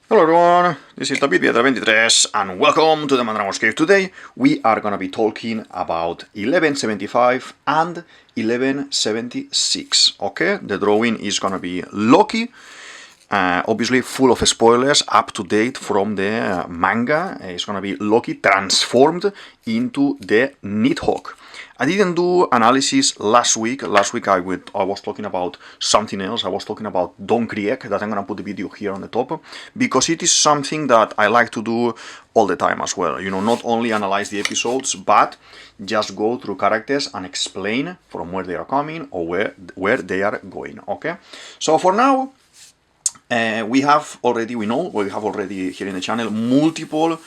Hello everyone, this is DavidViadel23 and welcome to the Mandragora's Cave. Today we are gonna be talking about 1175 and 1176, okay? The drawing is gonna be Loki, obviously full of spoilers, up to date from the manga. It's gonna be Loki transformed into the Nidhogg. I didn't do analysis last week. Last week I was talking about something else. I was talking about Don Krieg, that I'm gonna put the video here on the top, because it is something that I like to do all the time as well. You know, not only analyze the episodes, but just go through characters and explain from where they are coming or where they are going, okay? So for now, we have already here in the channel multiple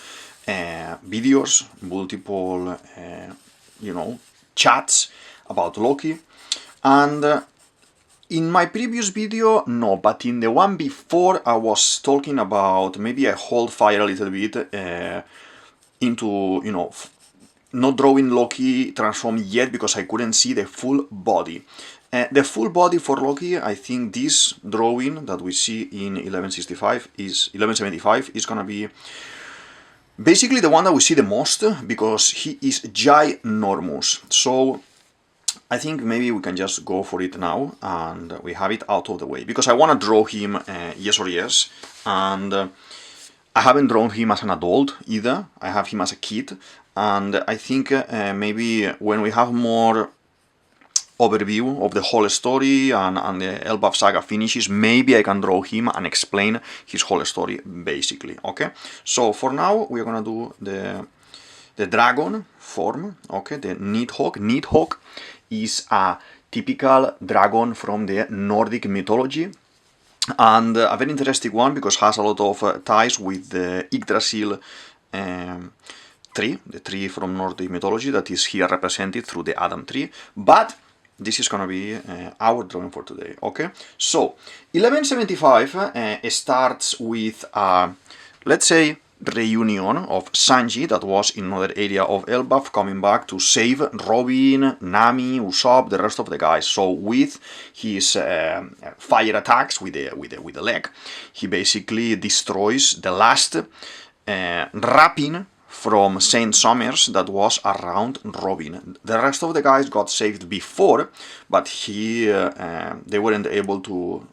videos, multiple, chats about Loki, and in my previous video, no, but in the one before I was talking about, maybe I hold fire a little bit into, not drawing Loki transformed yet because I couldn't see the full body. The full body for Loki, I think this drawing that we see in 1175 is gonna be basically the one that we see the most, because he is ginormous. So I think maybe we can just go for it now and we have it out of the way, because I want to draw him yes or yes, and I haven't drawn him as an adult either. I have him as a kid, and I think maybe when we have more overview of the whole story and the Elbaf saga finishes, maybe I can draw him and explain his whole story, basically, okay? So for now, we're gonna do the dragon form, okay, the Nidhogg. Nidhogg is a typical dragon from the Nordic mythology, and a very interesting one because it has a lot of ties with the Yggdrasil tree, the tree from Nordic mythology that is here represented through the Adam tree, but this is gonna be our drawing for today, okay? So, 1175 starts with, let's say, reunion of Sanji, that was in another area of Elbaf, coming back to save Robin, Nami, Usopp, the rest of the guys. So with his fire attacks with the leg, he basically destroys the last wrapping from Saint Summers that was around Robin. The rest of the guys got saved before, but they weren't able to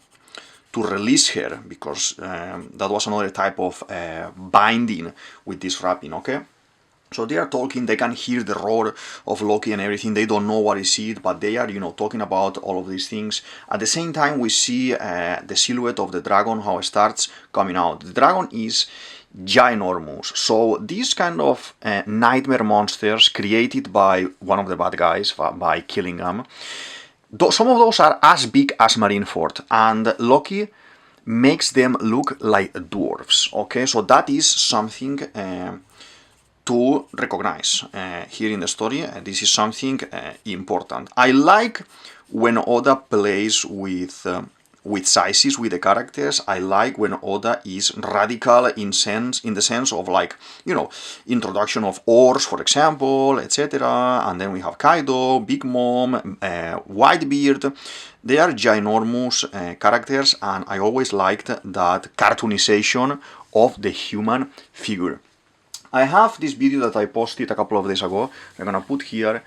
release her, because that was another type of binding with this wrapping, okay? So they are talking, they can hear the roar of Loki and everything, they don't know what is it, but they are, talking about all of these things. At the same time, we see the silhouette of the dragon, how it starts coming out. The dragon is ginormous. So these kind of nightmare monsters created by one of the bad guys by killing them, some of those are as big as Marineford, and Loki makes them look like dwarves, okay? So that is something to recognize here in the story. This is something important. I like when Oda plays with sizes with the characters. I like when Oda is radical in the sense of, like, introduction of ores, for example, etc. And then we have Kaido, Big Mom, Whitebeard. They are ginormous characters, and I always liked that cartoonization of the human figure. I have this video that I posted a couple of days ago. I'm gonna put here.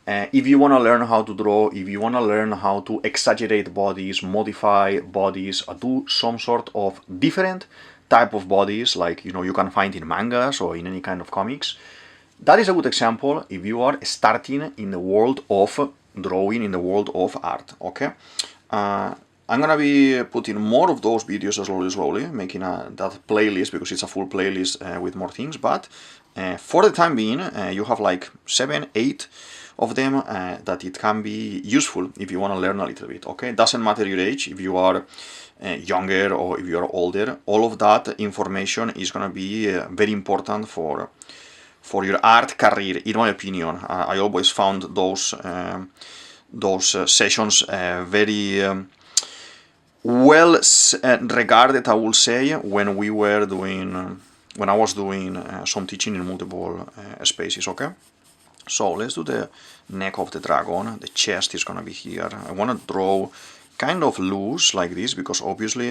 If you want to learn how to draw, if you want to learn how to exaggerate bodies, modify bodies, do some sort of different type of bodies, like, you can find in mangas or in any kind of comics, that is a good example if you are starting in the world of drawing, in the world of art, okay? I'm gonna be putting more of those videos slowly, making that playlist, because it's a full playlist with more things, but for the time being, you have like 7, 8 of them that it can be useful if you want to learn a little bit, okay? Doesn't matter your age, if you are younger or if you are older, all of that information is going to be very important for your art career, in my opinion. I always found those sessions very well regarded, I will say, when I was doing some teaching in multiple spaces, okay? So let's do the neck of the dragon. The chest is gonna be here. I want to draw kind of loose like this, because obviously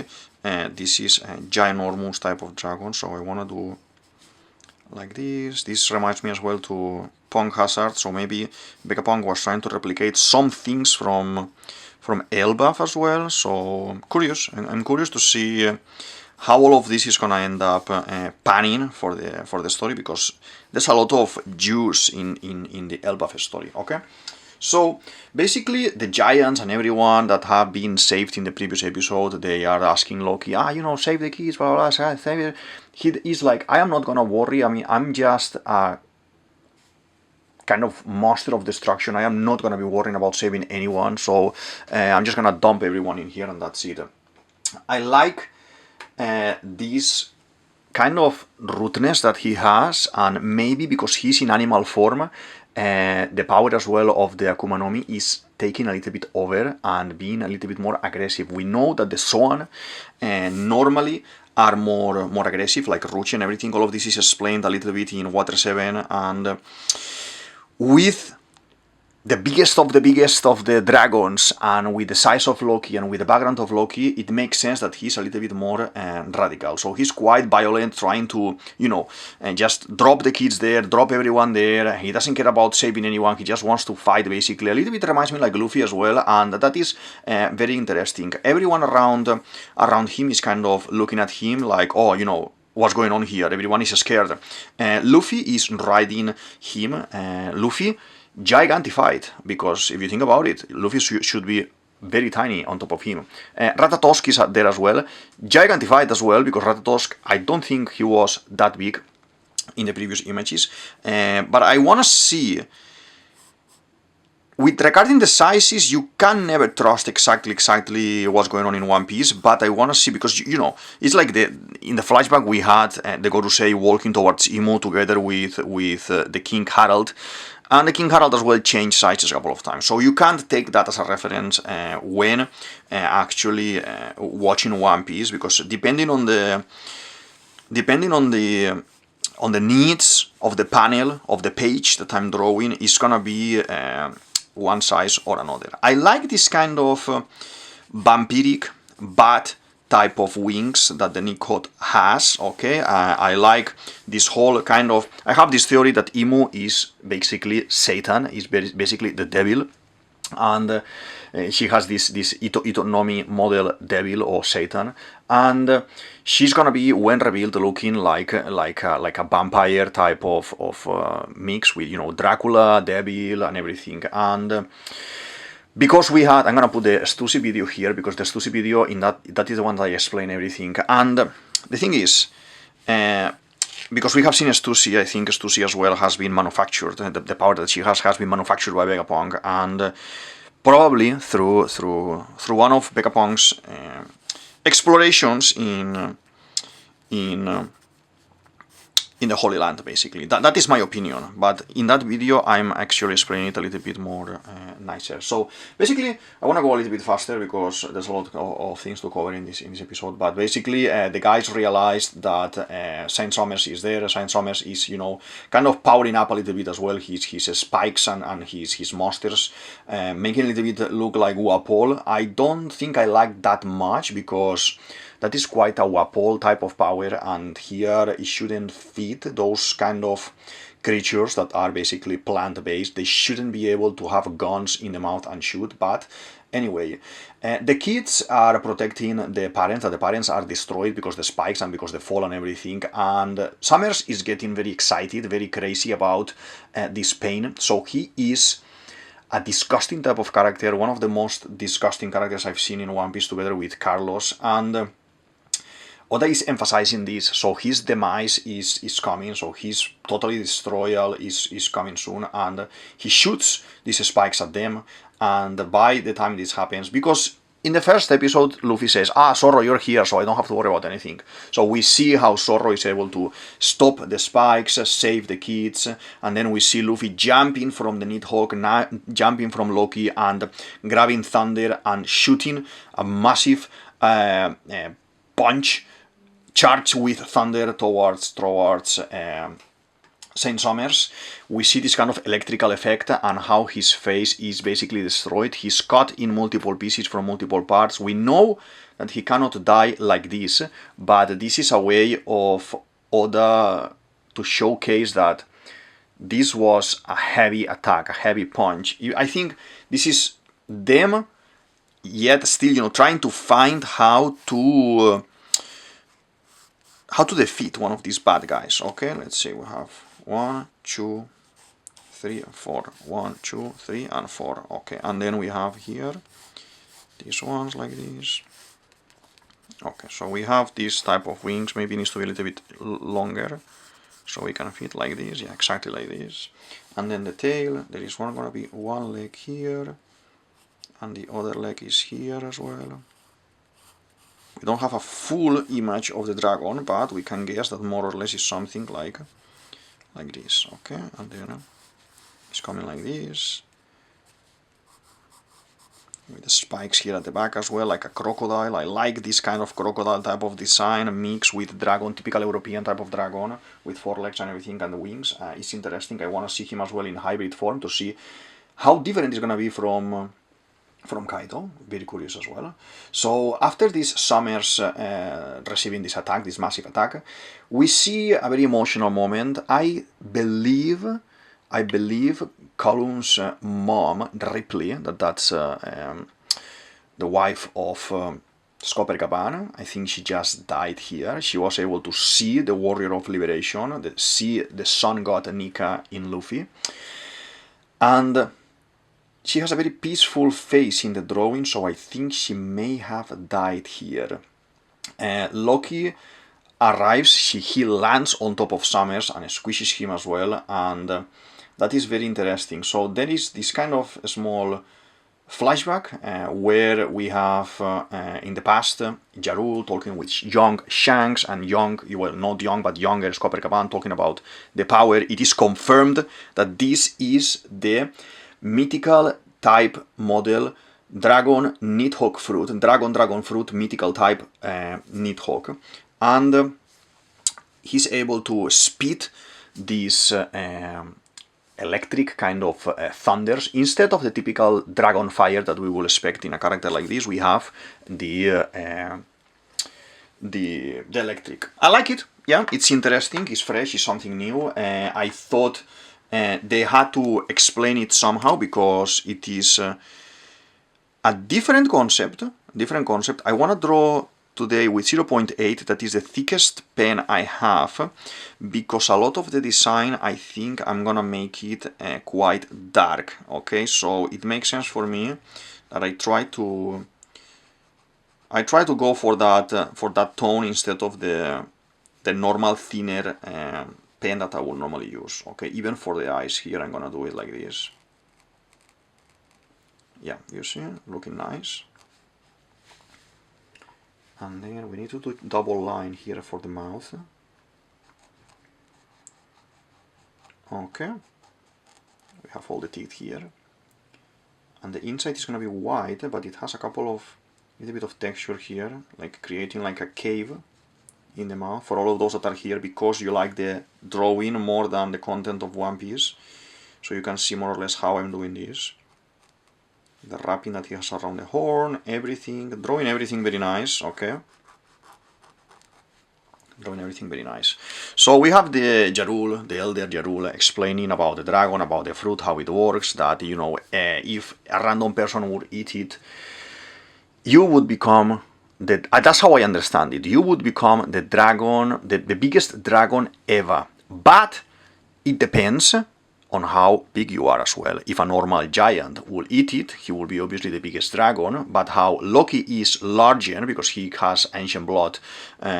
this is a ginormous type of dragon, so I want to do like this. This reminds me as well to Pong Hazard, so maybe Vegapunk was trying to replicate some things from Elbaf as well, so I'm curious to see how all of this is gonna end up panning for the story, because there's a lot of juice in the Elbaf story, okay? So basically the giants and everyone that have been saved in the previous episode, they are asking Loki, save the kids, blah, blah, blah, save it. He is like, I am not gonna worry, I mean, I'm just a kind of monster of destruction, I am not gonna be worrying about saving anyone, so I'm just gonna dump everyone in here and that's it. I like this kind of rudeness that he has, and maybe because he's in animal form, the power as well of the Akuma no Mi is taking a little bit over and being a little bit more aggressive. We know that the Zoan normally are more aggressive, like Ruchi and everything. All of this is explained a little bit in Water 7, and with the biggest of the dragons, and with the size of Loki and with the background of Loki, it makes sense that he's a little bit more radical. So he's quite violent, trying to, just drop the kids there, drop everyone there. He doesn't care about saving anyone, he just wants to fight, basically. A little bit reminds me like Luffy as well, and that is very interesting. Everyone around him is kind of looking at him like, oh, what's going on here? Everyone is scared. Luffy is riding him. Luffy gigantified, because if you think about it, Luffy should be very tiny on top of him. Ratatosk is there as well, gigantified as well, because Ratatosk, I don't think he was that big in the previous images, but I want to see, regarding the sizes, you can never trust exactly what's going on in One Piece, but I want to see, because, it's like in the flashback we had the Gorosei walking towards Imo together with the King Harald, and the King Harald as well changed sizes a couple of times. So you can't take that as a reference when actually watching One Piece, because depending on the needs of the panel, of the page that I'm drawing, is gonna be one size or another. I like this kind of vampiric bat type of wings that the Nidhogg has, okay? I like this whole kind of... I have this theory that Imo is basically Satan, is basically the devil, and she has this Ito no Mi model devil or Satan, and she's gonna be, when revealed, looking like a vampire type of mix with, Dracula, devil, and everything. And because we had, I'm gonna put the Stussy video here, because the Stussy video, in that is the one that I explain everything. And the thing is, because we have seen Stussy, I think Stussy as well has been manufactured. The power that she has been manufactured by Vegapunk, and probably through one of Vegapunk's explorations in the Holy Land, basically. That is my opinion, but in that video I'm actually explaining it a little bit more nicer. So basically I want to go a little bit faster, because there's a lot of things to cover in this episode, but basically the guys realized that Saint Summers is there. Saint Summers is, kind of powering up a little bit as well, his spikes and his monsters, making a little bit look like Wapol. I don't think I like that much, because that is quite a Wapol type of power, and here it shouldn't fit those kind of creatures that are basically plant-based. They shouldn't be able to have guns in the mouth and shoot, but anyway, the kids are protecting the parents, and the parents are destroyed because the spikes and because the fall and everything, and Summers is getting very excited, very crazy about this pain, so he is a disgusting type of character, one of the most disgusting characters I've seen in One Piece, together with Carlos, and Oda is emphasizing this, so his demise is coming, so his totally destroyal is coming soon, and he shoots these spikes at them, and by the time this happens, because in the first episode Luffy says, Zoro, you're here, so I don't have to worry about anything. So we see how Zoro is able to stop the spikes, save the kids, and then we see Luffy jumping from the Nidhogg, jumping from Loki, and grabbing Thunder and shooting a massive punch, charge with Thunder towards Saint Summers, we see this kind of electrical effect and how his face is basically destroyed. He's cut in multiple pieces from multiple parts. We know that he cannot die like this, but this is a way of Oda to showcase that this was a heavy attack, a heavy punch. I think this is them, yet still, you know, trying to find how to defeat one of these bad guys. Okay, let's see. We have 1, 2, 3, and 4. 1, 2, 3, and 4. Okay, and then we have here these ones like this. Okay, so we have this type of wings. Maybe it needs to be a little bit longer, so we can fit like this. Yeah, exactly like this. And then the tail, there is gonna be one leg here, and the other leg is here as well. We don't have a full image of the dragon, but we can guess that more or less is something like this. Okay, and then it's coming like this, with the spikes here at the back as well, like a crocodile. I like this kind of crocodile type of design mixed with dragon, typical European type of dragon, with 4 legs and everything, and the wings. It's interesting. I want to see him as well in hybrid form to see how different it's going to be from Kaido. Very curious as well. So after this Summers receiving this attack, this massive attack, we see a very emotional moment. I believe Column's mom, Ripley, that's the wife of Scopper Gaban. I think she just died here. She was able to see the Warrior of Liberation, see the Sun God Nika in Luffy, and she has a very peaceful face in the drawing, so I think she may have died here. Loki arrives, he lands on top of Summers and squishes him as well, and that is very interesting. So there is this kind of small flashback where we have in the past Jarul talking with young Shanks and young, well, not young but younger Scopper Gaban talking about the power. It is confirmed that this is the mythical type model dragon Nidhogg fruit, dragon fruit mythical type Nidhogg, and he's able to spit these electric kind of thunders. Instead of the typical dragon fire that we will expect in a character like this, we have the electric. I like it. Yeah, it's interesting. It's fresh. It's something new. I thought they had to explain it somehow because it is a different concept. I want to draw today with 0.8, that is the thickest pen I have, because a lot of the design I think I'm gonna make it quite dark. Okay, so it makes sense for me that I try to go for that tone instead of the normal thinner pen that I will normally use. Okay, even for the eyes here I'm gonna do it like this. Yeah, you see, looking nice. And then we need to do double line here for the mouth. Okay, we have all the teeth here, and the inside is gonna be white, but it has a little bit of texture here, like creating like a cave in the mouth for all of those that are here, because you like the drawing more than the content of One Piece. So you can see more or less how I'm doing this. The wrapping that he has around the horn, everything, drawing everything very nice. Okay, drawing everything very nice. So we have the Jarul, the elder Jarul, explaining about the dragon, about the fruit, how it works, that, you know, if a random person would eat it, you would become that's how I understand it, you would become the dragon, the biggest dragon ever. But it depends on how big you are as well. If a normal giant will eat it, he will be obviously the biggest dragon, but how Loki is larger, because he has ancient blood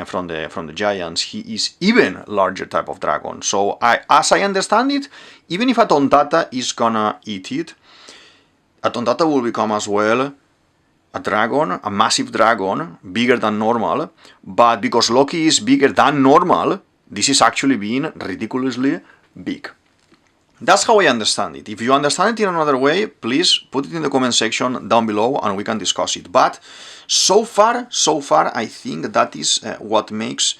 from the giants, he is even larger type of dragon. So as I understand it, even if a Tontata is gonna eat it, a Tontata will become as well a dragon, a massive dragon, bigger than normal, but because Loki is bigger than normal, this is actually being ridiculously big. That's how I understand it. If you understand it in another way, please put it in the comment section down below and we can discuss it. But so far, I think that is what makes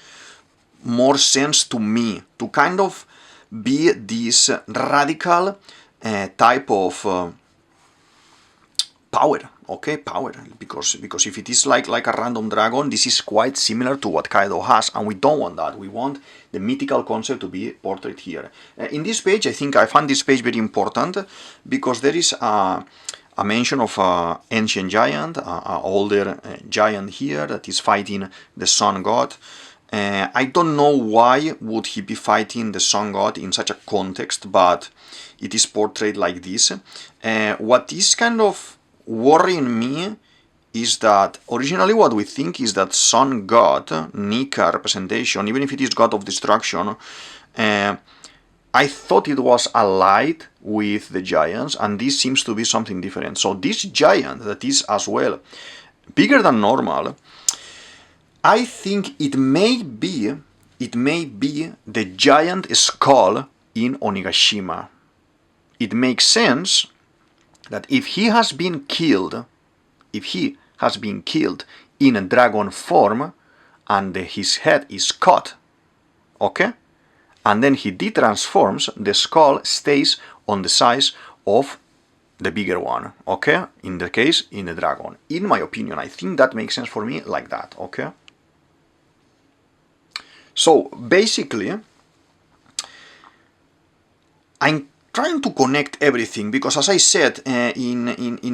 more sense to me, to kind of be this radical type of power, okay, power, because if it is like a random dragon, this is quite similar to what Kaido has, and we don't want that. We want the mythical concept to be portrayed here. In this page, I think I found this page very important because there is a mention of an ancient giant, an older giant here that is fighting the sun god. I don't know why would he be fighting the sun god in such a context, but it is portrayed like this. What is kind of worrying me is that originally what we think is that sun god, Nika representation, even if it is god of destruction, I thought it was allied with the giants, and this seems to be something different. So this giant that is as well bigger than normal, I think it may be the giant skull in Onigashima. It makes sense that if he has been killed in a dragon form and his head is cut, okay, and then he detransforms, the skull stays on the size of the bigger one, okay, in the case in the dragon. In my opinion, I think that makes sense for me like that, okay. So basically, I'm trying to connect everything because, as I said in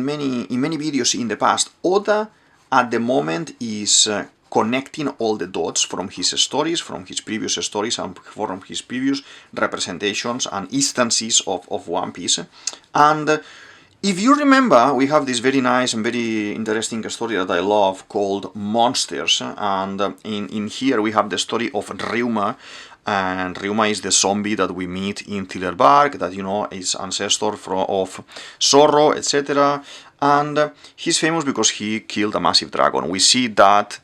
many videos in the past, Oda at the moment is connecting all the dots from his stories, from his previous stories, and from his previous representations and instances of One Piece. And if you remember, we have this very nice and very interesting story that I love called Monsters, and in here we have the story of Ryuma. And Ryuma is the zombie that we meet in Thriller Bark, that, you know, is ancestor of Zoro, etc. And he's famous because he killed a massive dragon. We see that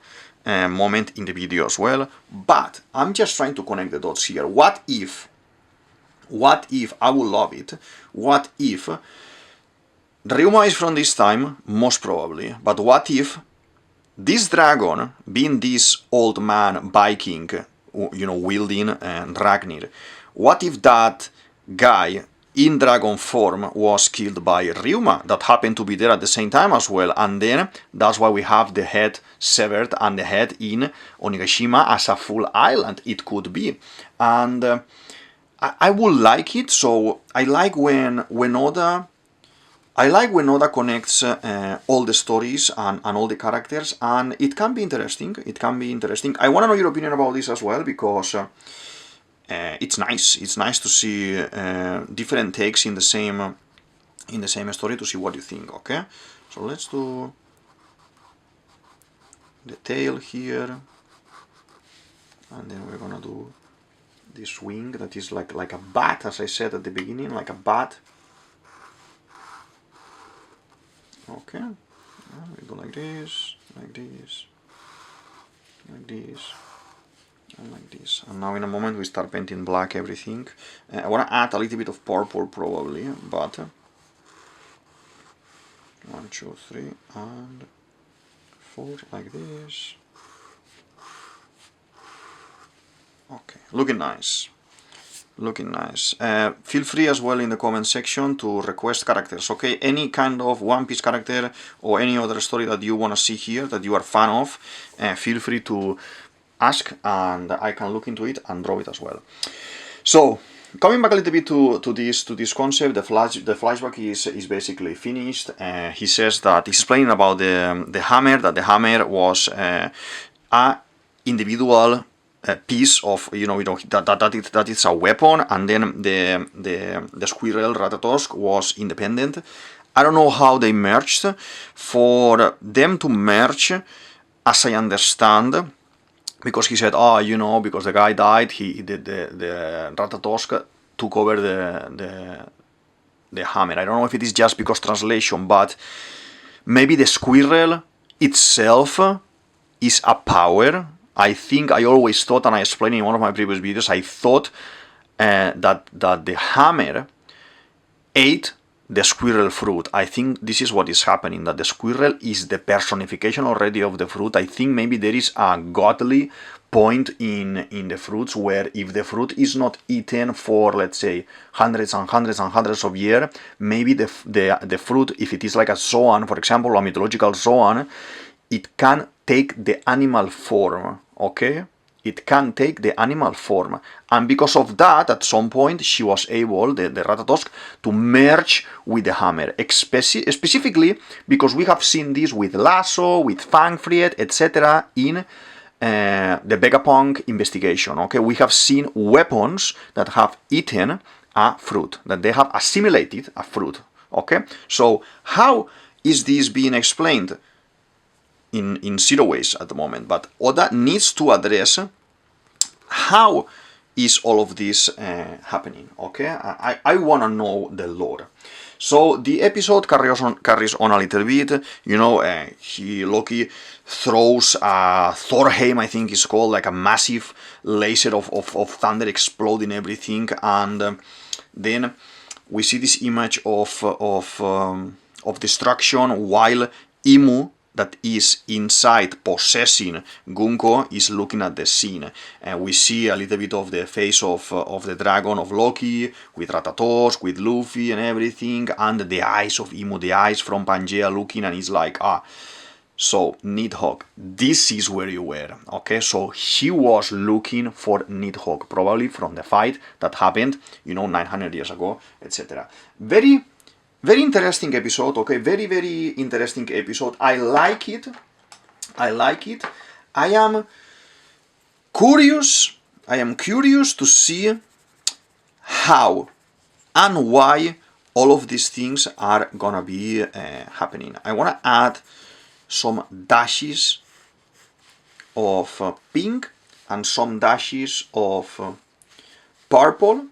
moment in the video as well. But I'm just trying to connect the dots here. What if, I would love it, what if Ryuma is from this time? Most probably. But what if this dragon, being this old man Viking, you know, wielding Ragnir, what if that guy in dragon form was killed by Ryuma, that happened to be there at the same time as well, and then that's why we have the head severed and the head in Onigashima as a full island? It could be, and I would like it. So I like when Oda connects all the stories and all the characters, and it can be interesting. I want to know your opinion about this as well, because it's nice. It's nice to see different takes in the same story, to see what you think. Okay, so let's do the tail here, and then we're gonna do this wing that is like a bat, as I said at the beginning, like a bat. Okay, we go like this, like this, like this, and like this. And now in a moment we start painting black everything. I want to add a little bit of purple probably, but 1, 2, 3, and 4, like this. Okay, looking nice. Feel free as well in the comment section to request characters, okay? Any kind of One Piece character or any other story that you want to see here, that you are a fan of, feel free to ask, and I can look into it and draw it as well. So, coming back a little bit to this concept, the flashback is basically finished. He says that he's explaining about the hammer, that the hammer was a individual piece of, that it's a weapon, and then the squirrel Ratatosk was independent. I don't know how they merged. For them to merge, as I understand, because he said, because the guy died, the Ratatosk took over the hammer. I don't know if it is just because translation, but maybe the squirrel itself is a power. I think I always thought, and I explained in one of my previous videos, I thought that the hammer ate the squirrel fruit. I think this is what is happening, that the squirrel is the personification already of the fruit. I think maybe there is a godly point in the fruits where if the fruit is not eaten for, let's say, hundreds and hundreds and hundreds of years, maybe the fruit, if it is like a zoan, for example, a mythological zoan, it can take the animal form, okay? It can take the animal form. And because of that, at some point, she was able, the Ratatosk, to merge with the hammer. Specifically because we have seen this with Lasso, with Fangfried, etc. in the Vegapunk investigation, okay? We have seen weapons that have eaten a fruit, that they have assimilated a fruit, okay? So how is this being explained? In zero ways at the moment, but Oda needs to address how is all of this happening, okay? I want to know the lore. So the episode carries on a little bit, you know, Loki throws a Thorheim, I think it's called, like a massive laser of thunder exploding everything, and then we see this image of destruction while Imu, that is inside possessing Gunko, is looking at the scene. And we see a little bit of the face of the dragon of Loki, with Ratatosk, with Luffy and everything, and the eyes of Imu, the eyes from Pangea looking, and he's like, so Nidhogg, this is where you were, okay? So he was looking for Nidhogg, probably from the fight that happened, you know, 900 years ago, etc. Very interesting episode, okay? Very interesting episode. I like it. I am curious to see how and why all of these things are gonna be happening. I wanna add some dashes of pink and some dashes of purple.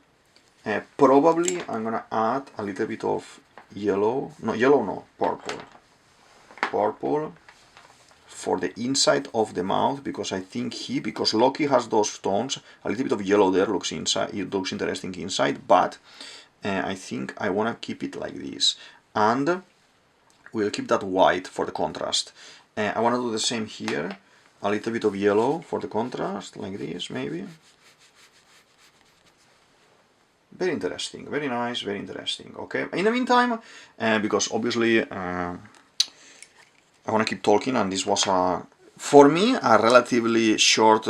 Probably I'm gonna add a little bit of purple for the inside of the mouth, because I think because Loki has those tones, a little bit of yellow there looks inside, it looks interesting inside, but I think I want to keep it like this, and we'll keep that white for the contrast. I want to do the same here, a little bit of yellow for the contrast, like this maybe. Very interesting, very nice, very interesting, okay? In the meantime, because obviously I want to keep talking, and this was, for me, a relatively short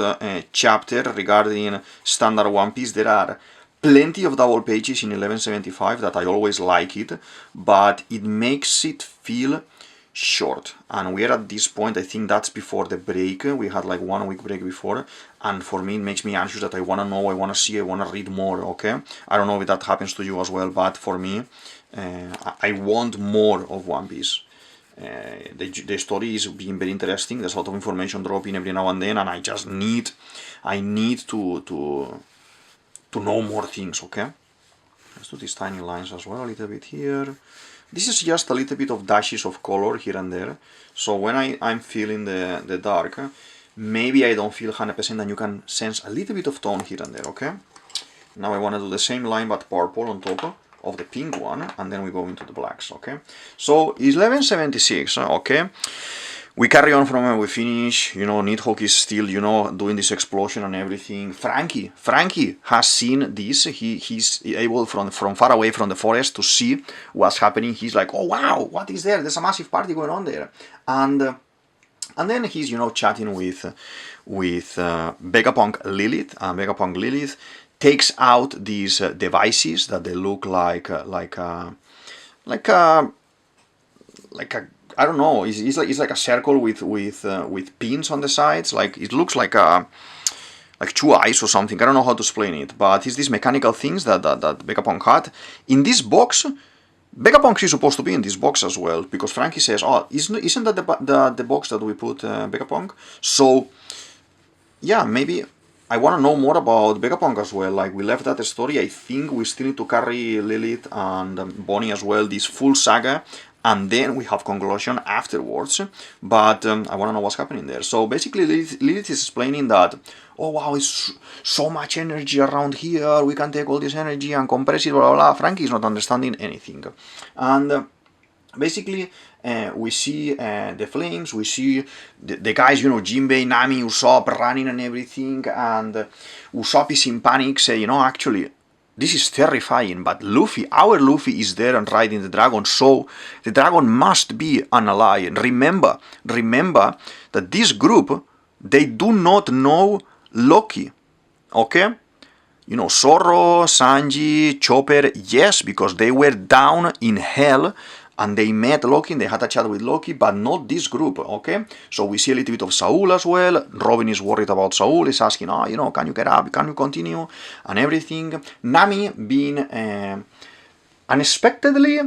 chapter regarding standard One Piece. There are plenty of double pages in 1175 that I always like it, but it makes it feel short, and we are at this point, I think that's before the break, we had like 1 week break before, and for me it makes me anxious that I want to know, I want to see, I want to read more, okay? I don't know if that happens to you as well, but for me, I want more of One Piece. The story is being very interesting, there's a lot of information dropping every now and then, and I need to know more things, okay? Let's do these tiny lines as well, a little bit here. This is just a little bit of dashes of color here and there, so when I'm feeling the dark, maybe I don't feel 100% and you can sense a little bit of tone here and there, okay? Now I want to do the same line but purple on top of the pink one, and then we go into the blacks, okay? So 1176, okay? We carry on from where we finish, you know, Nidhogg is still, you know, doing this explosion and everything. Franky has seen this, he's able from far away from the forest to see what's happening. He's like, oh wow, what is there? There's a massive party going on there. And then he's, you know, chatting with Vegapunk Lilith, and Vegapunk Lilith takes out these devices that they look like a I don't know. It's like a circle with pins on the sides. Like it looks like two eyes or something. I don't know how to explain it, but it's these mechanical things that Vegapunk had in this box. Vegapunk is supposed to be in this box as well, because Franky says, "Oh, isn't that the box that we put Vegapunk?" So yeah, maybe I want to know more about Vegapunk as well. Like we left that story. I think we still need to carry Lilith and Bonnie as well. This full saga. And then we have conclusion afterwards, but I want to know what's happening there. So basically Lilith is explaining that, oh wow, it's so much energy around here, we can take all this energy and compress it, blah blah blah. Franky is not understanding anything. And basically we see the flames, we see the guys, Jinbei, Nami, Usopp running and everything, and Usopp is in panic, say, actually, this is terrifying, but Luffy, our Luffy is there and riding the dragon, so the dragon must be an ally. And remember that this group, they do not know Loki, okay? Zoro, Sanji, Chopper, yes, because they were down in hell and they met Loki and they had a chat with Loki, but not this group, okay? So we see a little bit of Saul as well. Robin is worried about Saul, is asking, can you get up, can you continue, and everything. Nami being unexpectedly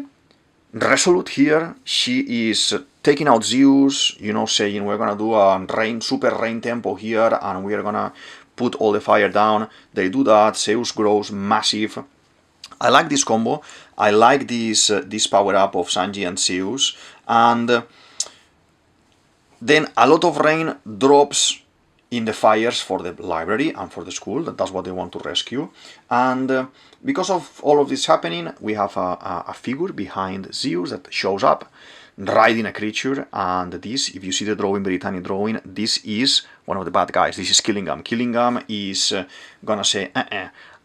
resolute here. She is taking out Zeus, saying we're gonna do a super rain tempo here and we're gonna put all the fire down. They do that, Zeus grows massive. I like this combo, I like this power up of Sanji and Zeus, and then a lot of rain drops in the fires for the library and for the school. That's what they want to rescue. And because of all of this happening, we have a figure behind Zeus that shows up riding a creature, and this, if you see the drawing, very tiny drawing, this is one of the bad guys. This is Killingham. Killingham is gonna say,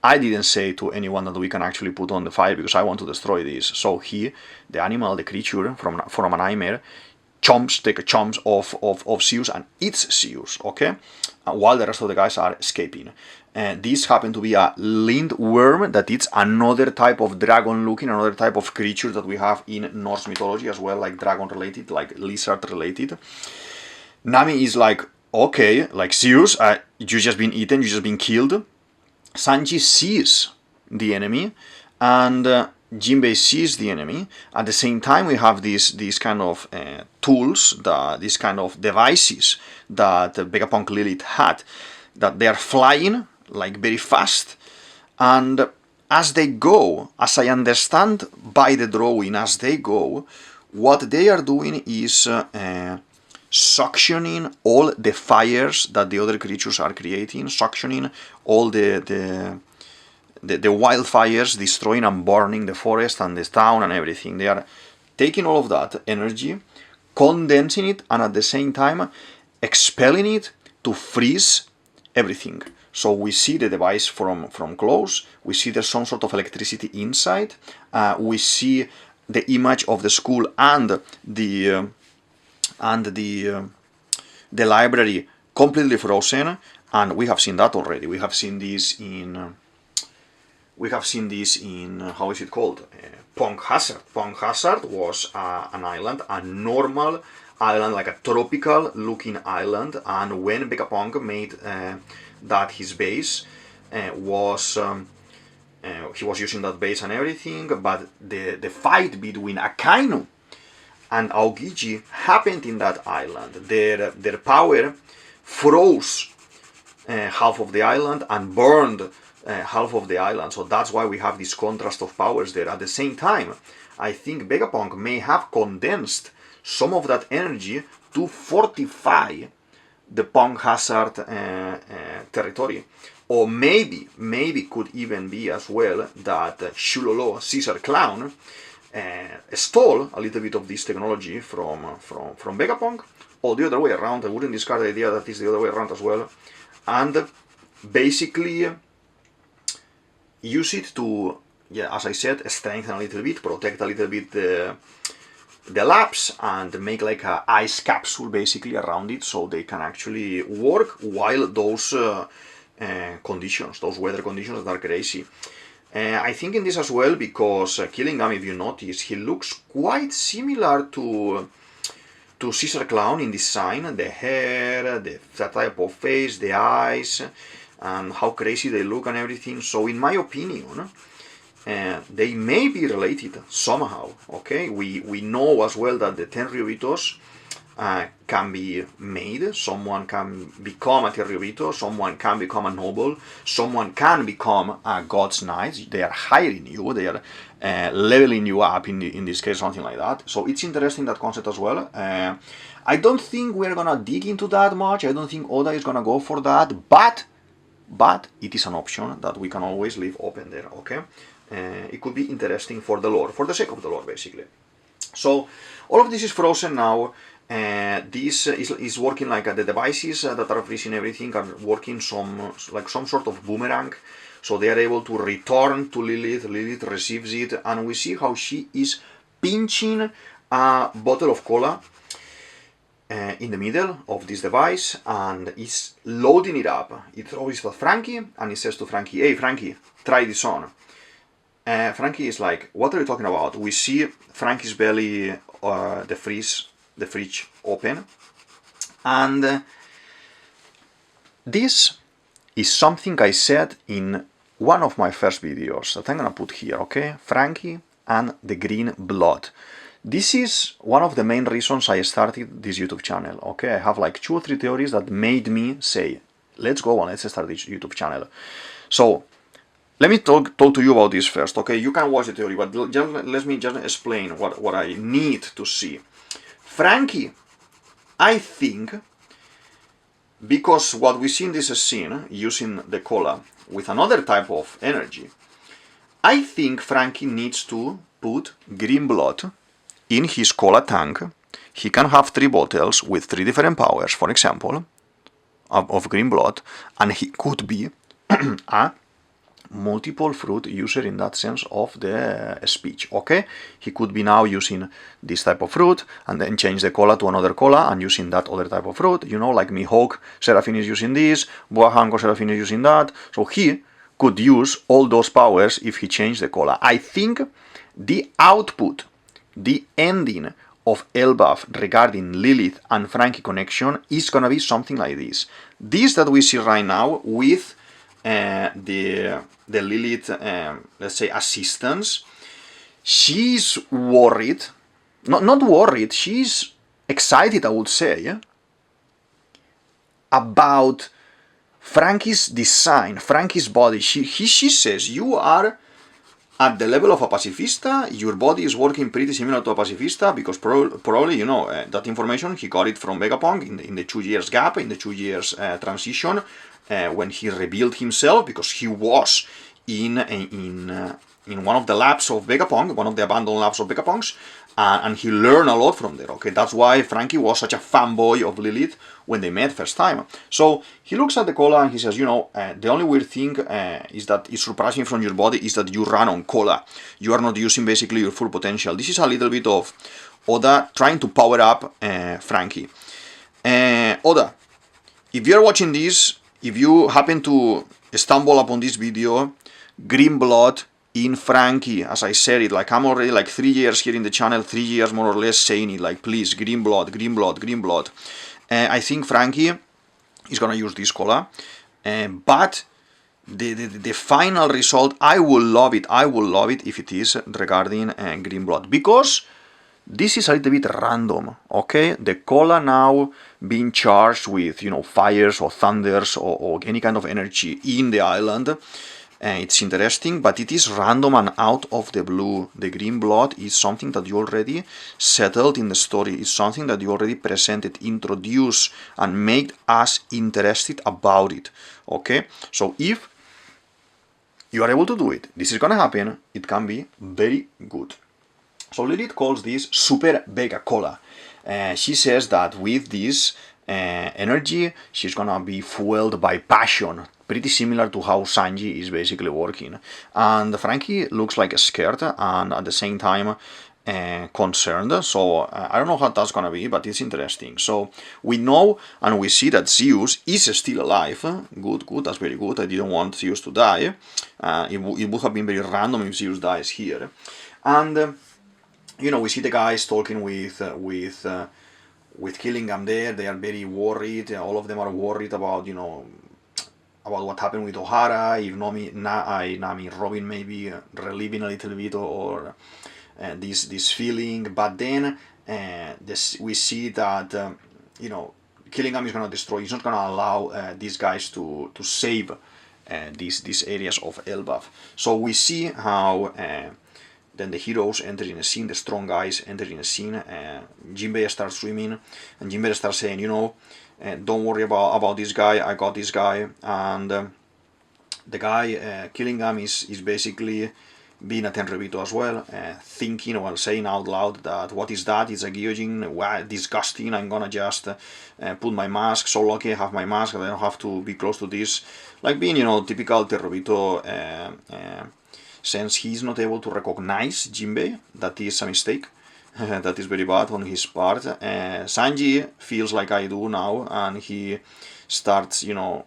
I didn't say to anyone that we can actually put on the fire because I want to destroy this. So he, the animal, the creature from a nightmare, take a chomps of Zeus and eats Zeus, okay? While the rest of the guys are escaping. This happened to be a lindworm, that it's another type of dragon looking, another type of creature that we have in Norse mythology as well, like dragon related, like lizard related. Nami is like, okay, like Zeus, you just been eaten, you just been killed. Sanji sees the enemy, and Jinbei sees the enemy. At the same time, we have these kind of tools, these kind of devices that Vegapunk Lilith had, that they are flying like very fast, and as they go, as I understand by the drawing, as they go, what they are doing is suctioning all the fires that the other creatures are creating, suctioning all the wildfires, destroying and burning the forest and the town and everything. They are taking all of that energy, condensing it, and at the same time expelling it to freeze everything. So we see the device from close, we see there's some sort of electricity inside, we see the image of the school and the library completely frozen, and we have seen that already. We have seen this in how is it called? Punk Hazard. Punk Hazard was an island, a normal island, like a tropical looking island, and when Vegapunk made that his base, he was using that base and everything, but the fight between Akainu and Aokiji happened in that island. Their power froze half of the island and burned half of the island. So that's why we have this contrast of powers there. At the same time, I think Vegapunk may have condensed some of that energy to fortify the Punk Hazard territory. Or maybe could even be as well that Shulolo, Caesar Clown, stole a little bit of this technology from Vegapunk, or the other way around. I wouldn't discard the idea that it's the other way around as well, and basically use it to, as I said, strengthen a little bit, protect a little bit the labs, and make like a ice capsule basically around it, so they can actually work while those conditions, those weather conditions that are crazy. I think in this as well, because Killingham, if you notice, he looks quite similar to Caesar Clown in design, the hair, that type of face, the eyes, and how crazy they look and everything. So in my opinion, they may be related somehow, okay? We know as well that the 10 Ryubitos can be made. Someone can become a Ryubito, someone can become a noble, someone can become a God's Knight. They are hiring you, they are leveling you up in this case, something like that. So it's interesting, that concept as well. I don't think we're gonna dig into that much. I don't think Oda is gonna go for that, but it is an option that we can always leave open there, okay? It could be interesting for the lore, for the sake of the lore, basically. So all of this is frozen now. This is working like the devices that are freezing everything are working some sort of boomerang. So they are able to return to Lilith. Lilith receives it, and we see how she is pinching a bottle of cola in the middle of this device and is loading it up. It throws it at Franky, and it says to Franky, "Hey Franky, try this on." Franky is like, "What are you talking about?" We see Franky's belly, the fridge open, and this is something I said in one of my first videos that I'm gonna put here, okay? Franky and the green blood. This is one of the main reasons I started this YouTube channel, okay? I have like 2 or 3 theories that made me say, let's go and let's start this YouTube channel. So, let me talk to you about this first, okay? You can watch the theory, but let me just explain what I need to see. Franky, I think, because what we see in this scene, using the cola with another type of energy, I think Franky needs to put green blood in his cola tank. He can have 3 bottles with 3 different powers, for example, of green blood, and he could be a multiple fruit user in that sense of the speech, okay? He could be now using this type of fruit and then change the cola to another cola and using that other type of fruit, you know, like Nidhogg Seraphine is using this, Boahanko Seraphine is using that, so he could use all those powers if he changed the cola. I think the output, the ending of Elbaf regarding Lilith and Franky connection is gonna be something like this. This that we see right now with the Lilith, let's say, assistance, she's worried, not worried, she's excited, I would say, about Franky's design, Franky's body. She says, you are at the level of a pacifista, your body is working pretty similar to a pacifista, because probably, you know, that information, he got it from Vegapunk in the 2 years gap, in the 2 years transition, when he revealed himself, because he was in one of the labs of Vegapunk, one of the abandoned labs of Vegapunks, and he learned a lot from there, okay? That's why Franky was such a fanboy of Lilith when they met first time. So he looks at the cola and he says, you know, the only weird thing is that it's surprising from your body is that you run on cola. You are not using basically your full potential. This is a little bit of Oda trying to power up Franky. Oda, if you're watching this, if you happen to stumble upon this video, green blood in Franky, as I said it, like I'm already like 3 years here in the channel, 3 years more or less saying it, like please, green blood, green blood, green blood. I think Franky is gonna use this cola, but the final result, I will love it if it is regarding green blood, because this is a little bit random, okay? The cola now being charged with, you know, fires or thunders or any kind of energy in the island. It's interesting, but it is random and out of the blue. The green blood is something that you already settled in the story. It's something that you already presented, introduced, and made us interested about it, okay? So if you are able to do it, this is gonna happen, it can be very good. So Lilith calls this Super Vega Cola. She says that with this energy, she's gonna be fueled by passion, pretty similar to how Sanji is basically working. And Franky looks like scared and at the same time concerned, so I don't know how that's gonna be, but it's interesting. So we know and we see that Zeus is still alive. Good, that's very good. I didn't want Zeus to die. It would have been very random if Zeus dies here. And you know, we see the guys talking with Killingham there. They are very worried. All of them are worried about, you know, about what happened with O'Hara. If Nami Robin maybe reliving a little bit or this feeling. But then we see that you know, Killingham is gonna destroy. He's not gonna allow these guys to save these areas of Elbaf. So we see how. Then the heroes enter in a scene, the strong guys enter in a scene, Jinbei starts swimming, and Jinbei starts saying, you know, don't worry about this guy, I got this guy, and the guy, Killingham, is basically being a Tenryubito as well, thinking while saying out loud that what is that? It's a Gyojin, wow, disgusting, I'm gonna just put my mask, so lucky I have my mask, I don't have to be close to this. Like being, you know, typical Tenryubito, since he's not able to recognize Jinbei, that is a mistake. That is very bad on his part. Sanji feels like I do now, and he starts, you know,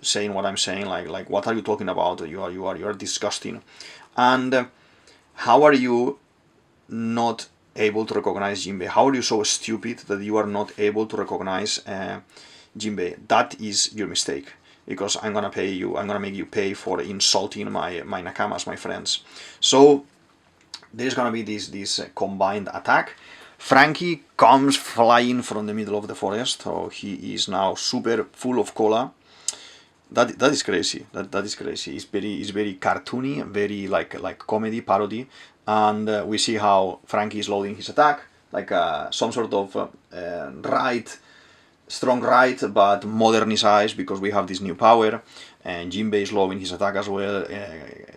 saying what I'm saying, like what are you talking about? You are disgusting. And how are you not able to recognize Jinbei? How are you so stupid that you are not able to recognize Jinbei? That is your mistake, because I'm gonna pay you. I'm gonna make you pay for insulting my nakamas, my friends. So there's gonna be this combined attack. Franky comes flying from the middle of the forest, so he is now super full of cola. That is crazy. That is crazy. It's very cartoony, very like comedy parody, and we see how Franky is loading his attack like some sort of strong right, but modernized because we have this new power. And Jinbei is lowering his attack as well.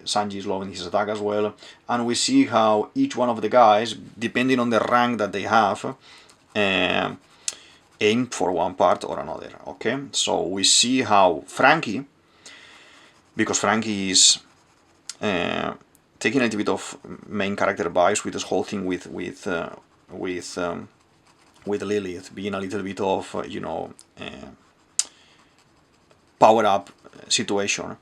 Sanji is lowering his attack as well, and we see how each one of the guys, depending on the rank that they have, aim for one part or another. Okay, so we see how Franky, because Franky is taking a little bit of main character vibes with this whole thing with Lilith, being a little bit of you know, power up situation.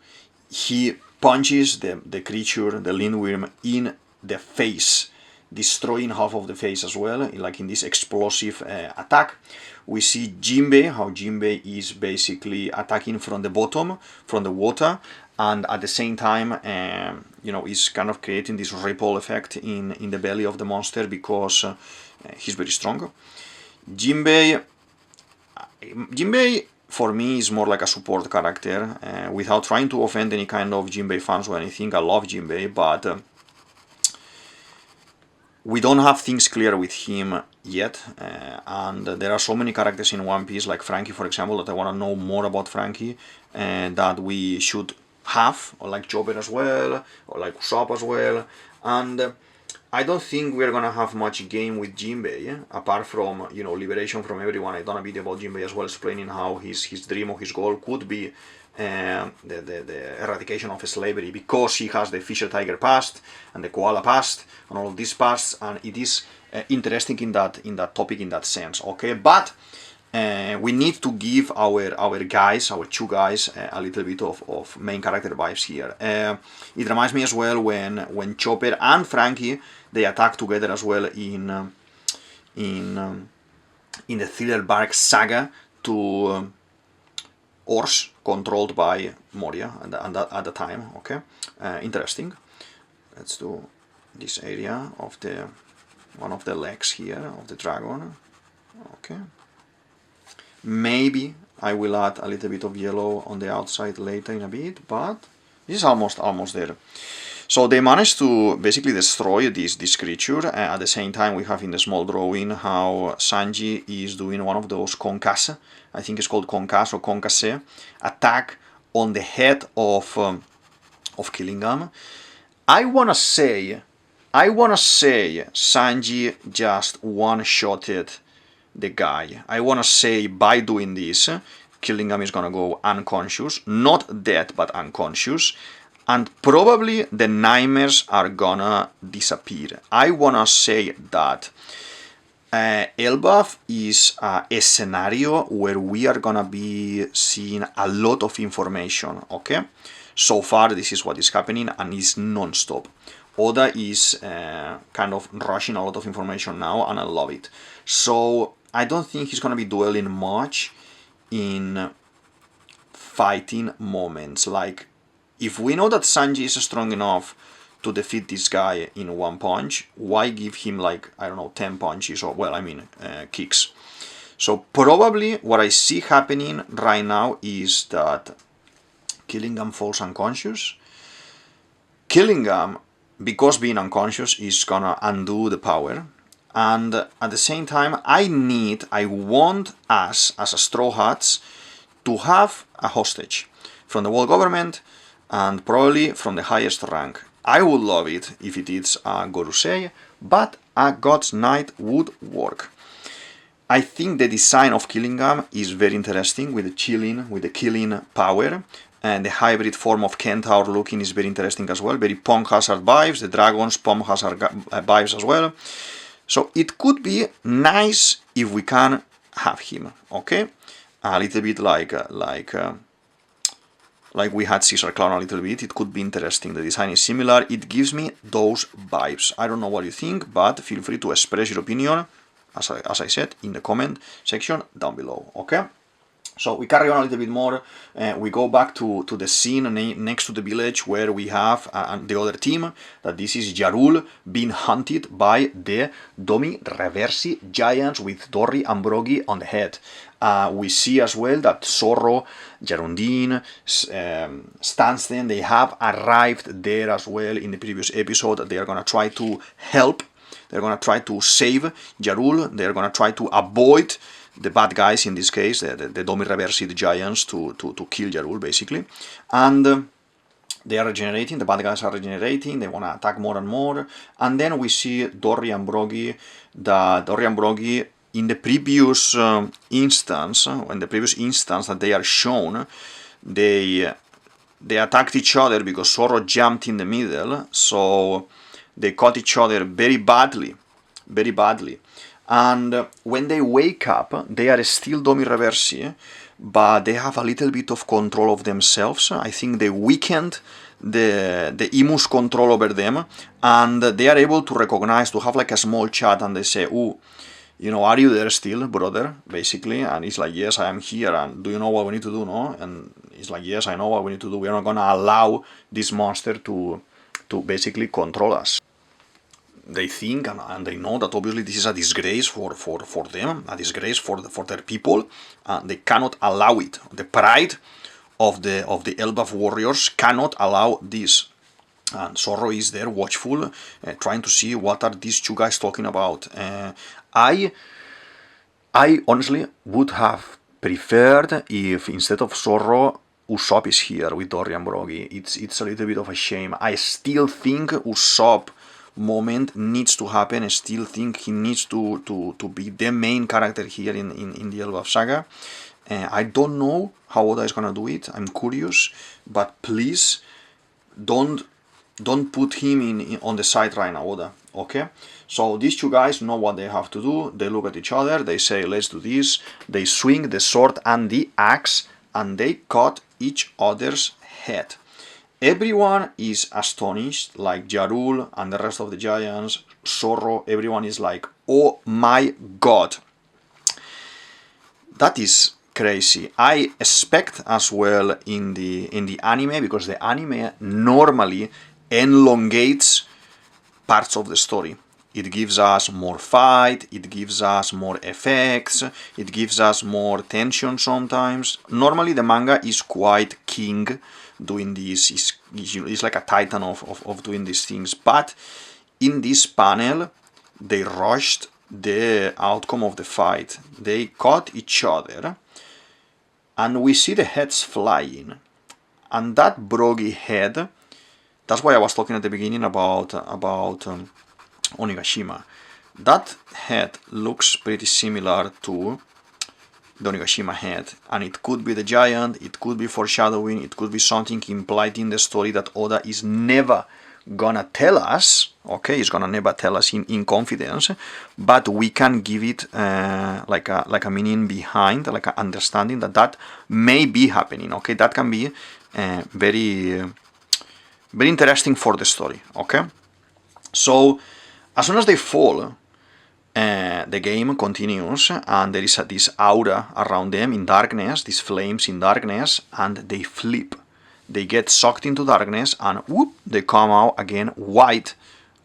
He punches the creature, the lindworm, in the face, destroying half of the face as well, like in this explosive attack. We see Jinbei, how Jinbei is basically attacking from the bottom, from the water, and at the same time, you know, is kind of creating this ripple effect in the belly of the monster, because he's very strong. Jinbei for me is more like a support character, without trying to offend any kind of Jinbei fans or anything. I love Jinbei, but we don't have things clear with him yet, and there are so many characters in One Piece, like Franky, for example, that I want to know more about Franky, that we should have, or like Chopper as well, or like Usopp as well, and I don't think we're gonna have much game with Jinbei, apart from, you know, liberation from everyone. I done a video about Jinbei as well, explaining how his dream or his goal could be the eradication of slavery, because he has the Fisher Tiger past and the Koala past and all of these pasts, and it is interesting in that topic in that sense. Okay, but we need to give our guys, our two guys, a little bit of main character vibes here. It reminds me as well when Chopper and Franky, they attack together as well in the Thriller Bark saga to Ors, controlled by Moria at the time. Okay, interesting. Let's do this area of one of the legs here of the dragon. Okay. Maybe I will add a little bit of yellow on the outside later in a bit, but this is almost there. So they managed to basically destroy this creature. At the same time, we have in the small drawing how Sanji is doing one of those concasse, I think it's called concasse or concasse, attack on the head of Killingham. I wanna say Sanji just one-shotted the guy. I wanna say by doing this, Killingham is gonna go unconscious, not dead, but unconscious, and probably the nightmares are gonna disappear. I wanna say that Elbaf is a scenario where we are gonna be seeing a lot of information. Okay, so far this is what is happening, and it's non-stop. Oda is kind of rushing a lot of information now, and I love it. So I don't think he's gonna be dwelling much in fighting moments. Like, if we know that Sanji is strong enough to defeat this guy in one punch, why give him, like, I don't know, 10 punches, or, well, I mean, kicks. So probably what I see happening right now is that Killingham falls unconscious. Killingham, because being unconscious, is gonna undo the power. And at the same time, I want us, as a Straw Hats, to have a hostage from the world government, and probably from the highest rank. I would love it if it is a Gorosei, but a God's Knight would work. I think the design of Killingham is very interesting with the killing power, and the hybrid form of Kentaur looking is very interesting as well. Very Pong Hazard vibes, the dragons Pong Hazard vibes as well. So it could be nice if we can have him, okay? A little bit like we had Caesar Clown a little bit. It could be interesting. The design is similar. It gives me those vibes. I don't know what you think, but feel free to express your opinion, as I said, in the comment section down below, okay? So we carry on a little bit more. We go back to the scene next to the village where we have the other team, that this is Jarul being hunted by the Domi Reversi giants with Dorry and Brogy on the head. We see as well that Zoro, Gerundin, Stansten, they have arrived there as well in the previous episode. They are going to try to help. They're going to try to save Jarul. They're going to try to avoid the bad guys, in this case, the Domi Reversi, the giants, to kill Jarul, basically. And they are regenerating, the bad guys are regenerating, they want to attack more and more. And then we see Dorry and Brogy, in the previous instance, that they are shown, they attacked each other because Zoro jumped in the middle, so they caught each other very badly. And when they wake up, they are still Domi Reversi, but they have a little bit of control of themselves. I think they weakened the Imu's control over them, and they are able to recognize, to have like a small chat, and they say, "Ooh, you know, are you there still, brother?" Basically, and it's like, "Yes, I am here, and do you know what we need to do, no?" And it's like, "Yes, I know what we need to do. We are not gonna allow this monster to basically control us." They think and they know that obviously this is a disgrace for them, a disgrace for their people. They cannot allow it. The pride of the Elbaf warriors cannot allow this. And Zoro is there, watchful, trying to see what are these two guys talking about. I honestly would have preferred if instead of Zoro, Usopp is here with Dorry and Brogy. It's a little bit of a shame. I still think Usopp moment needs to happen. I still think he needs to be the main character here in the Elbaf saga. I don't know how Oda is gonna do it. I'm curious, but please don't put him on the side right now, Oda. Okay? So these two guys know what they have to do. They look at each other. They say, "Let's do this." They swing the sword and the axe, and they cut each other's head. Everyone is astonished, like Jarul and the rest of the giants, Zoro, everyone is like, "Oh my god." That is crazy. I expect as well in the anime, because the anime normally elongates parts of the story. It gives us more fight, it gives us more effects, it gives us more tension sometimes. Normally the manga is quite king doing this, is like a titan of doing these things, but in this panel they rushed the outcome of the fight. They caught each other and we see the heads flying, and that Brogy head, that's why I was talking at the beginning about Onigashima. That head looks pretty similar to the Onigashima head, and it could be the giant, it could be foreshadowing, it could be something implied in the story that Oda is never gonna tell us, okay, he's gonna never tell us in confidence, but we can give it like a meaning behind, like an understanding that may be happening, okay, that can be very interesting for the story, okay. So as soon as they fall, the game continues, and there is this aura around them in darkness, these flames in darkness, and they flip. They get sucked into darkness, and whoop, they come out again white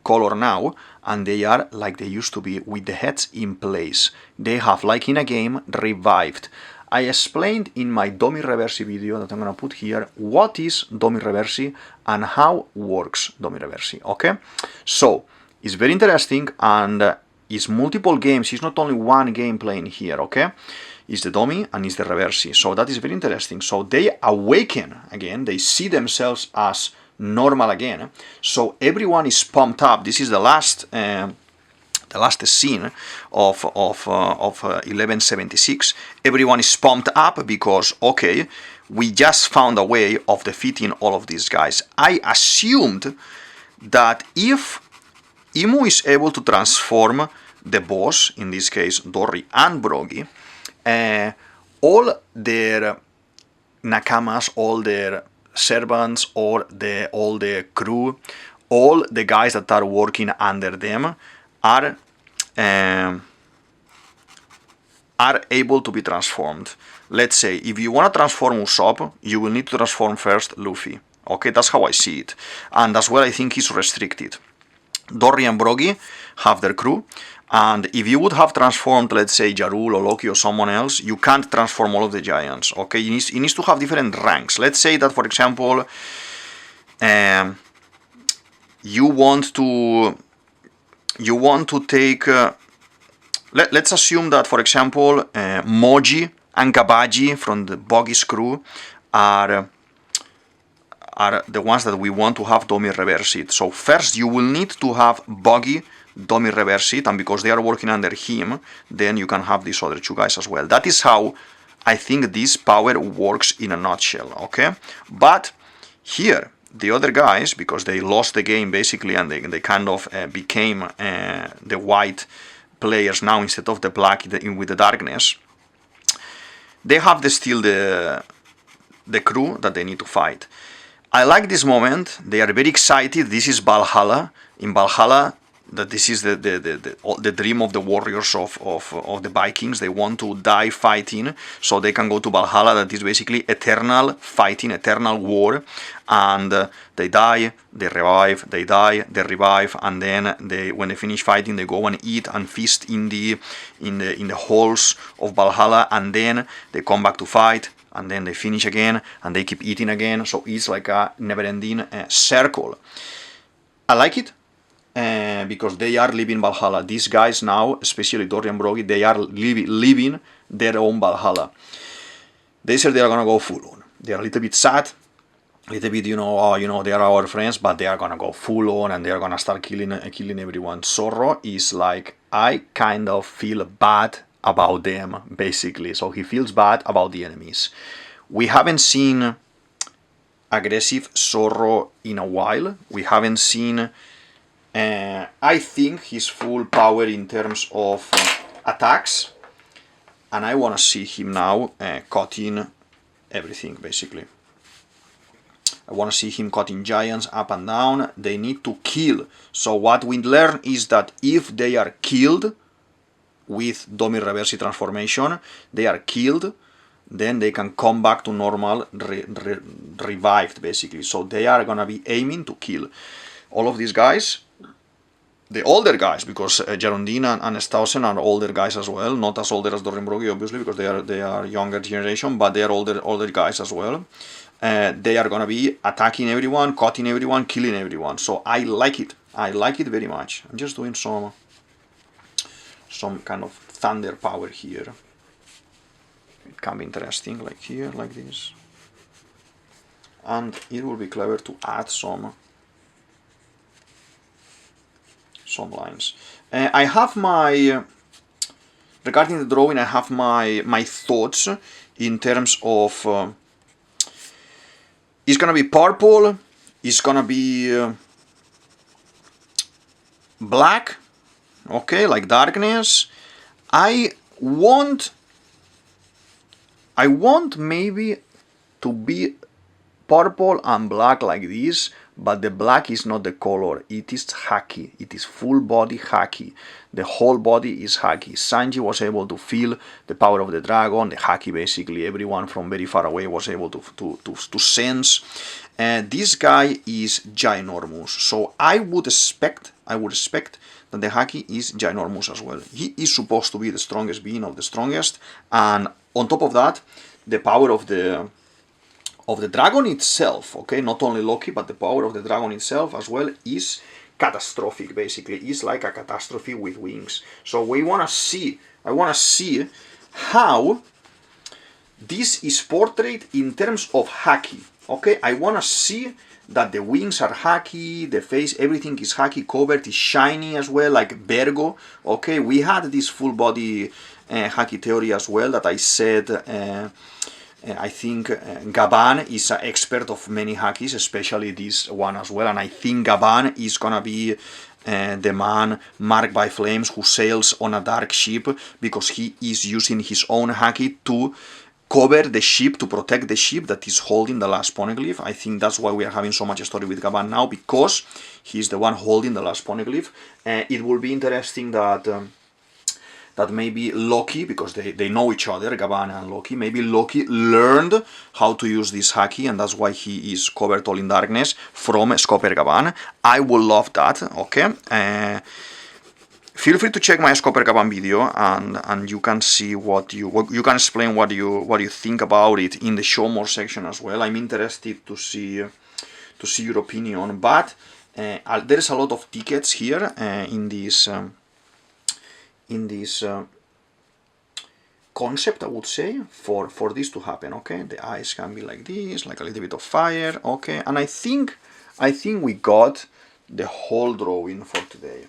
color now, and they are like they used to be, with the heads in place. They have, like in a game, revived. I explained in my Domi Reversi video that I'm gonna put here what is Domi Reversi and how works Domi Reversi, okay? So it's very interesting, and it's multiple games. It's not only one game playing here, okay? It's the Domi and it's the Reversi. So that is very interesting. So they awaken again. They see themselves as normal again. So everyone is pumped up. This is the last scene of 1176. Everyone is pumped up because, okay, we just found a way of defeating all of these guys. I assumed that if Imu is able to transform the boss, in this case Dorry and Brogy, all their nakamas, all their servants, or all the crew, all the guys that are working under them are able to be transformed. Let's say if you want to transform Usopp, you will need to transform first Luffy. Okay, that's how I see it, and as well I think it's restricted. Dorry and Brogy have their crew, and if you would have transformed, let's say, Jarul or Loki or someone else, you can't transform all of the giants. Okay, it needs to have different ranks. Let's say that, for example, you want to take. Let's assume that, for example, Moji and Kabaji from the Boggy's crew are the ones that we want to have Domi reverse it. So first you will need to have Boggy Domi reverse it, and because they are working under him, then you can have these other two guys as well. That is how I think this power works in a nutshell, okay? But here, the other guys, because they lost the game basically, and they kind of became the white players now instead of the black with the darkness, they have still the crew that they need to fight. I like this moment. They are very excited. This is Valhalla. In Valhalla, that this is the dream of the warriors of the Vikings. They want to die fighting so they can go to Valhalla. That is basically eternal fighting, eternal war, and they die, they revive, they die, they revive, and then when they finish fighting, they go and eat and feast in the halls of Valhalla, and then they come back to fight, and then they finish again, and they keep eating again. So it's like a never-ending circle. I like it. Because they are living Valhalla. These guys now, especially Dorry and Brogy, they are living their own Valhalla. They said they are gonna go full on. They are a little bit sad, a little bit, they are our friends, but they are gonna go full on and they are gonna start killing everyone. Zoro is like, I kind of feel bad about them, basically. So he feels bad about the enemies. We haven't seen aggressive Zoro in a while. We haven't seen, I think, his full power in terms of attacks. And I want to see him now cutting everything, basically. I want to see him cutting giants up and down. They need to kill. So what we learn is that if they are killed with Domi Reversi transformation, they are killed, then they can come back to normal, revived, basically. So they are going to be aiming to kill all of these guys. The older guys, because Gerondine and Stausen are older guys as well, not as older as Dorry and Brogy, obviously, because they are younger generation, but they are older guys as well. They are gonna be attacking everyone, cutting everyone, killing everyone. So I like it. I like it very much. I'm just doing some kind of thunder power here. It can be interesting, like here, like this. And it will be clever to add some lines. I have my, regarding the drawing, I have my thoughts in terms of, it's gonna be purple, it's gonna be black, okay, like darkness. I want maybe to be purple and black like this, but the black is not the color, it is haki, it is full body haki, the whole body is haki. Sanji was able to feel the power of the dragon, the haki, basically everyone from very far away was able to sense. This guy is ginormous, so I would expect that the haki is ginormous as well. He is supposed to be the strongest being of the strongest, and on top of that, the power of the dragon itself, okay, not only Loki, but the power of the dragon itself as well is catastrophic, basically. It's like a catastrophe with wings. So I want to see how this is portrayed in terms of haki, okay? I want to see that the wings are haki, the face, everything is haki, covered is shiny as well, like Virgo. Okay, we had this full body haki theory as well that I said. I think Gaban is an expert of many hakis, especially this one as well, and I think Gaban is gonna be the man marked by flames who sails on a dark ship, because he is using his own haki to cover the ship, to protect the ship that is holding the last poneglyph. I think that's why we are having so much story with Gaban now, because he's the one holding the last poneglyph. It will be interesting that that maybe Loki, because they know each other, Gaban and Loki, maybe Loki learned how to use this haki, and that's why he is covered all in darkness from Scopper Gaban. I would love that, okay? Feel free to check my Scopper Gaban video, and you can see what you can explain what you think about it in the show more section as well. I'm interested to see your opinion, but there's a lot of tickets here in this concept, I would say, for this to happen. Okay, the eyes can be like this, like a little bit of fire. Okay, and I think we got the whole drawing for today.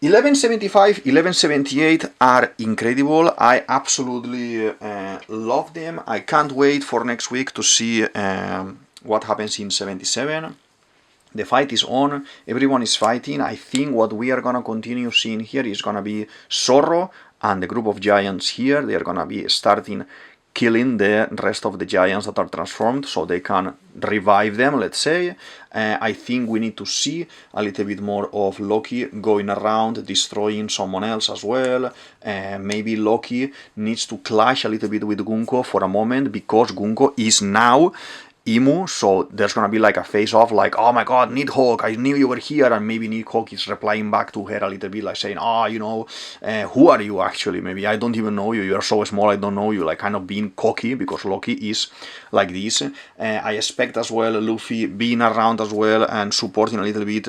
1175, 1178 are incredible. I absolutely love them. I can't wait for next week to see what happens in 77. The fight is on, everyone is fighting. I think what we are gonna continue seeing here is gonna be Zoro and the group of giants here. They are gonna be starting killing the rest of the giants that are transformed, so they can revive them, let's say. I think we need to see a little bit more of Loki going around, destroying someone else as well. Maybe Loki needs to clash a little bit with Gunko for a moment, because Gunko is now Imu, so there's gonna be like a face-off, like, oh my god, Nidhogg, I knew you were here, and maybe Nidhogg is replying back to her a little bit, like saying, you know, who are you actually? Maybe I don't even know you, you're so small, I don't know you, like kind of being cocky, because Loki is like this. I expect as well Luffy being around as well and supporting a little bit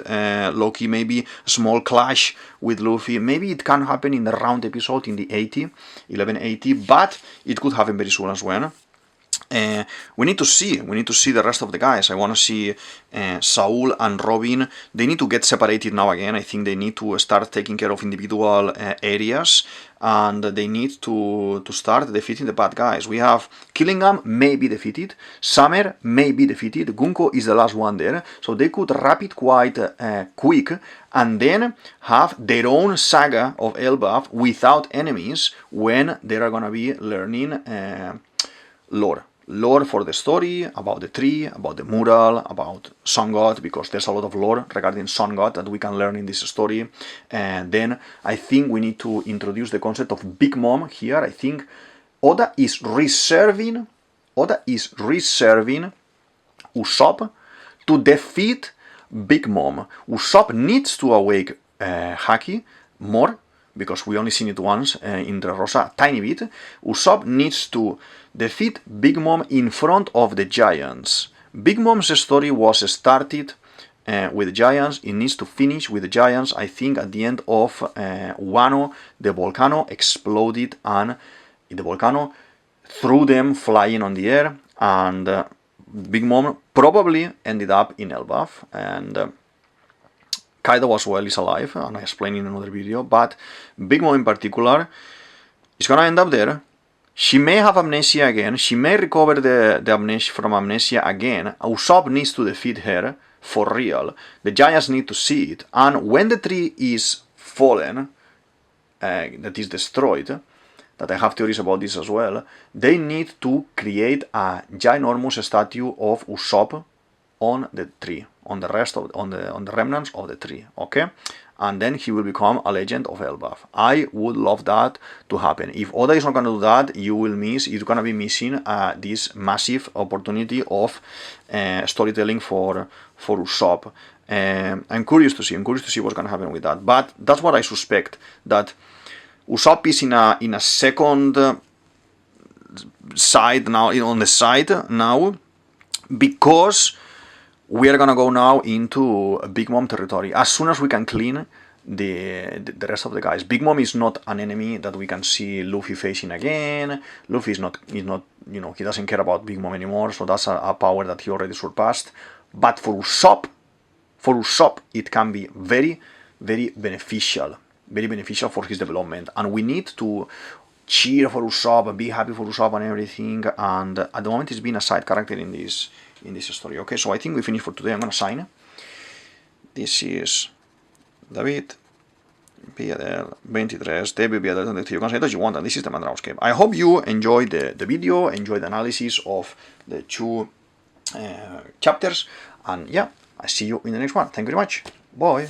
Loki, maybe a small clash with Luffy. Maybe it can happen in the round episode in the 1180, but it could happen very soon as well. We need to see the rest of the guys. I want to see Saul and Robin. They need to get separated now again. I think they need to start taking care of individual areas, and they need to start defeating the bad guys. We have Killingham may be defeated, Summer may be defeated, Gunko is the last one there, so they could wrap it quite quick, and then have their own saga of Elbaf without enemies when they are gonna be learning lore for the story, about the tree, about the mural, about Sun God, because there's a lot of lore regarding Sun God that we can learn in this story. And then I think we need to introduce the concept of Big Mom here. I think Oda is reserving Usopp to defeat Big Mom. Usopp needs to awake Haki more, because we only seen it once in Dressrosa, a tiny bit. Usopp needs to defeat Big Mom in front of the giants. Big Mom's story was started with the giants. It needs to finish with the giants. I think at the end of Wano, the volcano exploded, and the volcano threw them flying on the air, and Big Mom probably ended up in Elbaf, and Kaido as well is alive, and I explained in another video, but Big Mom in particular is gonna end up there. She may have amnesia again, she may recover the amnesia from amnesia again. Usopp needs to defeat her for real. The giants need to see it, and when the tree is fallen, that is destroyed, that I have theories about this as well, they need to create a ginormous statue of Usopp on the tree, on the remnants of the tree, okay? And then he will become a legend of Elbaf. I would love that to happen. If Oda is not going to do that, you're going to be missing this massive opportunity of storytelling for Usopp. I'm curious to see what's going to happen with that. But that's what I suspect, that Usopp is in a second side now, on the side now, because we are gonna go now into Big Mom territory as soon as we can clean the rest of the guys. Big Mom is not an enemy that we can see Luffy facing again. Luffy is not, you know, he doesn't care about Big Mom anymore, so that's a power that he already surpassed. but for Usopp, it can be very, very beneficial for his development, and we need to cheer for Usopp, be happy for Usopp and everything. And at the moment, he's been a side character in this story. Okay, so I think we finished for today. I'm gonna sign. This is DavidViadel23, DavidViadel23. You can say it as you want, and this is the Mandrauscape. I hope you enjoyed the video, enjoyed the analysis of the 2 chapters, and yeah, I see you in the next one. Thank you very much. Bye.